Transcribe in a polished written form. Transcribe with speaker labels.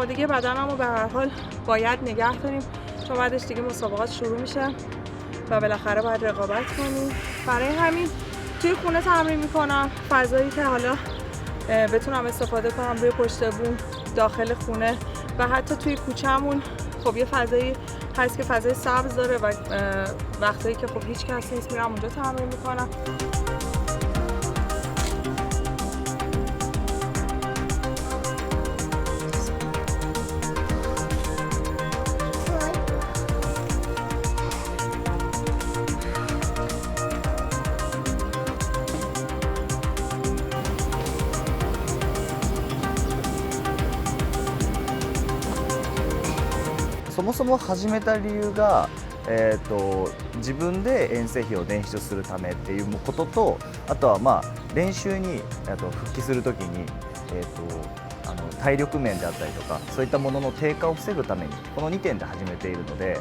Speaker 1: آمادگی بدنمو به هر حال باید نگه داریم، چون بعدش دیگه مسابقات شروع میشه و بالاخره باید رقابت کنیم. برای همین توی خونه تمرین میکنم، فضایی که حالا بتونم استفاده کنم روی پشت بوم، داخل خونه و حتی توی کوچه‌مون. خب یه فضایی هست که فضای سبز داره و وقتایی که خب هیچ کس نیست میرم اونجا تمرین میکنم.
Speaker 2: そもそも始めた理由が、自分で遠征費を捻出するためっていうことと、あとは練習に復帰するときに、体力面であったりとかそういったものの低下を防ぐためにこの2点で始めているので。